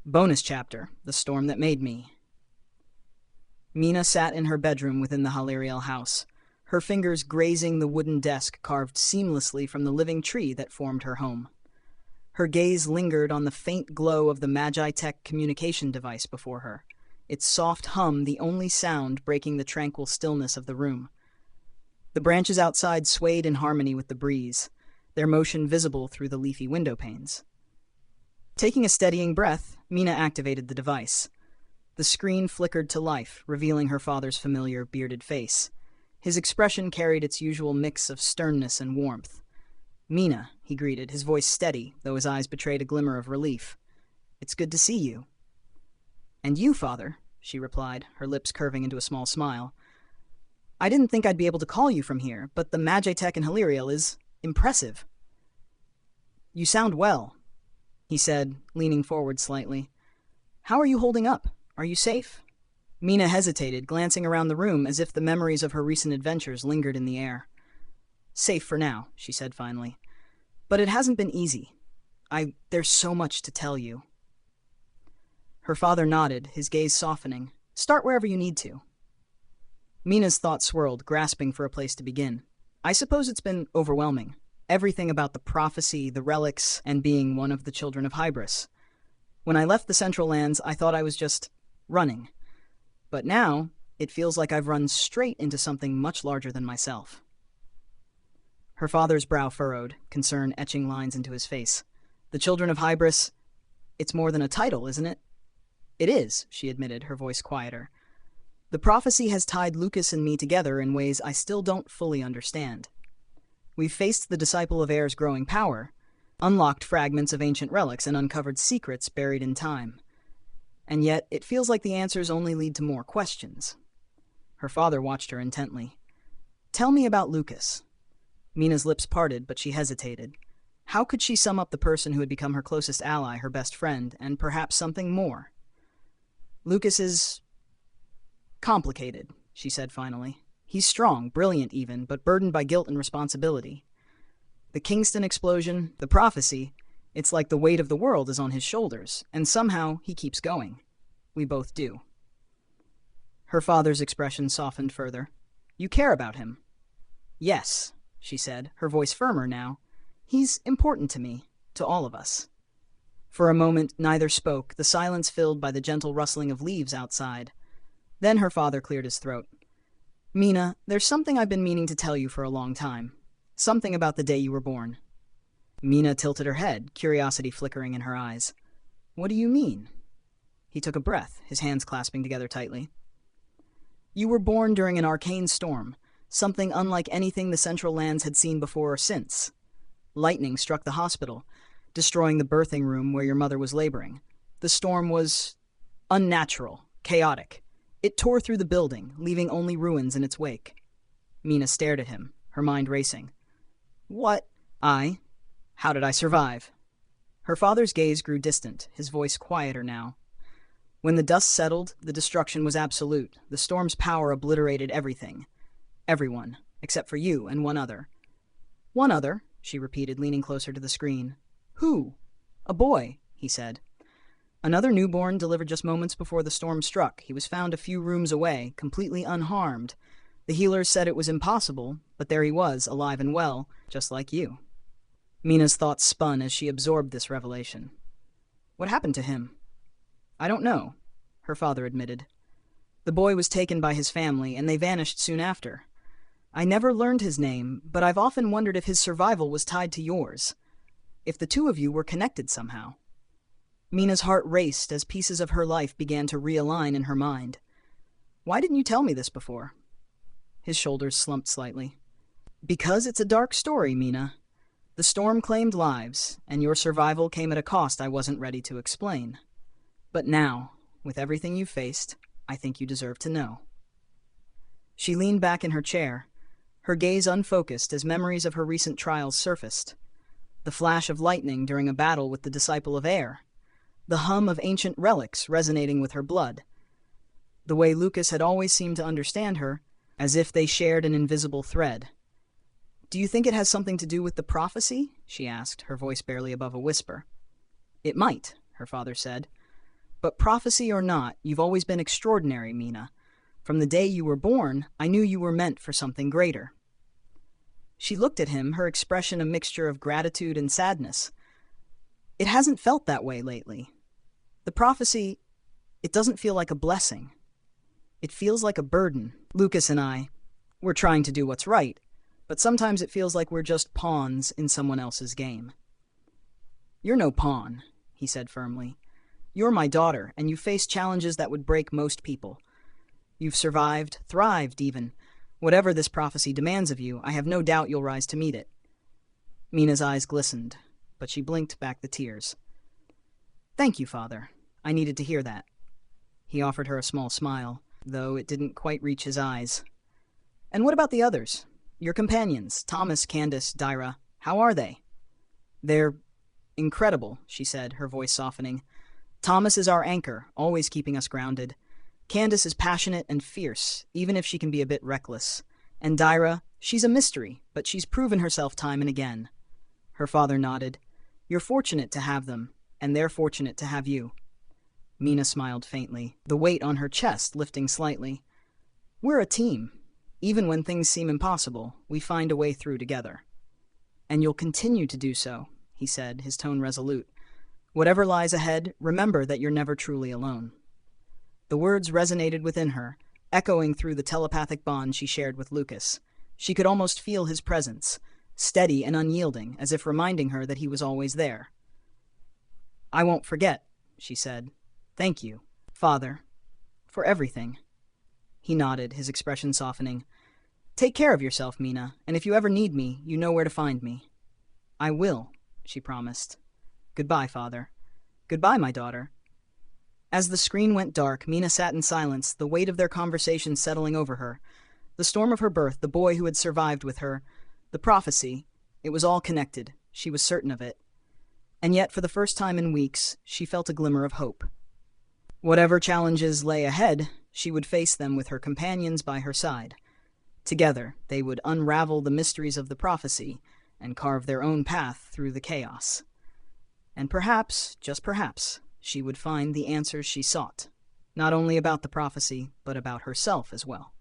Bonus chapter, The Storm That Made Me. Mina sat in her bedroom within the Haliriel house, her fingers grazing the wooden desk carved seamlessly from the living tree that formed her home. Her gaze lingered on the faint glow of the magi-tech communication device before her, its soft hum the only sound breaking the tranquil stillness of the room. The branches outside swayed in harmony with the breeze, their motion visible through the leafy window panes. Taking a steadying breath, Mina activated the device. The screen flickered to life, revealing her father's familiar, bearded face. His expression carried its usual mix of sternness and warmth. "Mina," he greeted, his voice steady, though his eyes betrayed a glimmer of relief. "It's good to see you." "And you, father," she replied, her lips curving into a small smile. "I didn't think I'd be able to call you from here, but the magi-tech in Haliriel is impressive." "You sound well," he said, leaning forward slightly. "How are you holding up? Are you safe?" Mina hesitated, glancing around the room as if the memories of her recent adventures lingered in the air. "Safe for now," she said finally. "But it hasn't been easy. There's so much to tell you." Her father nodded, his gaze softening. "Start wherever you need to." Mina's thoughts swirled, grasping for a place to begin. "I suppose it's been overwhelming. Everything about the prophecy, the relics, and being one of the Children of Hybris. When I left the Central Lands, I thought I was just running. But now, it feels like I've run straight into something much larger than myself." Her father's brow furrowed, concern etching lines into his face. "The Children of Hybris, it's more than a title, isn't it?" "It is," she admitted, her voice quieter. "The prophecy has tied Lucas and me together in ways I still don't fully understand. We've faced the Disciple of Air's growing power, unlocked fragments of ancient relics, and uncovered secrets buried in time. And yet, it feels like the answers only lead to more questions." Her father watched her intently. "Tell me about Lucas." Mina's lips parted, but she hesitated. How could she sum up the person who had become her closest ally, her best friend, and perhaps something more? "Lucas is complicated," she said finally. "He's strong, brilliant even, but burdened by guilt and responsibility. The Kingston explosion, the prophecy, it's like the weight of the world is on his shoulders, and somehow he keeps going. We both do." Her father's expression softened further. "You care about him?" "Yes," she said, her voice firmer now. "He's important to me, to all of us." For a moment, neither spoke, the silence filled by the gentle rustling of leaves outside. Then her father cleared his throat. "Mina, there's something I've been meaning to tell you for a long time. Something about the day you were born." Mina tilted her head, curiosity flickering in her eyes. "What do you mean?" He took a breath, his hands clasping together tightly. "You were born during an arcane storm, something unlike anything the Central Lands had seen before or since. Lightning struck the hospital, destroying the birthing room where your mother was laboring. The storm was unnatural, chaotic. It tore through the building, leaving only ruins in its wake." Mina stared at him, her mind racing. "What? How did I survive?" Her father's gaze grew distant, his voice quieter now. "When the dust settled, the destruction was absolute. The storm's power obliterated everything. Everyone, except for you and one other." "One other," she repeated, leaning closer to the screen. "Who?" "A boy," he said. "Another newborn delivered just moments before the storm struck. He was found a few rooms away, completely unharmed. The healers said it was impossible, but there he was, alive and well, just like you." Mina's thoughts spun as she absorbed this revelation. "What happened to him?" "I don't know," her father admitted. "The boy was taken by his family, and they vanished soon after. I never learned his name, but I've often wondered if his survival was tied to yours. If the two of you were connected somehow." Mina's heart raced as pieces of her life began to realign in her mind. "Why didn't you tell me this before?" His shoulders slumped slightly. "Because it's a dark story, Mina. The storm claimed lives, and your survival came at a cost I wasn't ready to explain. But now, with everything you've faced, I think you deserve to know." She leaned back in her chair, her gaze unfocused as memories of her recent trials surfaced. The flash of lightning during a battle with the Disciple of Air, the hum of ancient relics resonating with her blood. The way Lucas had always seemed to understand her, as if they shared an invisible thread. "Do you think it has something to do with the prophecy?" she asked, her voice barely above a whisper. "It might," her father said. But prophecy or not, you've always been extraordinary, Mina. From the day you were born, I knew you were meant for something greater." She looked at him, her expression a mixture of gratitude and sadness. "It hasn't felt that way lately. The prophecy, it doesn't feel like a blessing. It feels like a burden. Lucas and I, we're trying to do what's right, but sometimes it feels like we're just pawns in someone else's game." "You're no pawn," he said firmly. "You're my daughter, and you face challenges that would break most people. You've survived, thrived even. Whatever this prophecy demands of you, I have no doubt you'll rise to meet it." Mina's eyes glistened, but she blinked back the tears. "Thank you, Father. I needed to hear that." He offered her a small smile, though it didn't quite reach his eyes. "And what about the others? Your companions, Thomas, Candace, Dyra. How are they?" "They're incredible," she said, her voice softening. "Thomas is our anchor, always keeping us grounded. Candace is passionate and fierce, even if she can be a bit reckless. And Dyra, she's a mystery, but she's proven herself time and again." Her father nodded. "You're fortunate to have them, and they're fortunate to have you." Mina smiled faintly, the weight on her chest lifting slightly. "We're a team. Even when things seem impossible, we find a way through together." "And you'll continue to do so," he said, his tone resolute. "Whatever lies ahead, remember that you're never truly alone." The words resonated within her, echoing through the telepathic bond she shared with Lucas. She could almost feel his presence, steady and unyielding, as if reminding her that he was always there. "I won't forget," she said. "Thank you, Father, for everything." He nodded, his expression softening. "Take care of yourself, Mina, and if you ever need me, you know where to find me." "I will," she promised. "Goodbye, Father." "Goodbye, my daughter." As the screen went dark, Mina sat in silence, the weight of their conversation settling over her. The storm of her birth, the boy who had survived with her, the prophecy, it was all connected. She was certain of it. And yet, for the first time in weeks, she felt a glimmer of hope. Whatever challenges lay ahead, she would face them with her companions by her side. Together, they would unravel the mysteries of the prophecy and carve their own path through the chaos. And perhaps, just perhaps, she would find the answers she sought, not only about the prophecy, but about herself as well.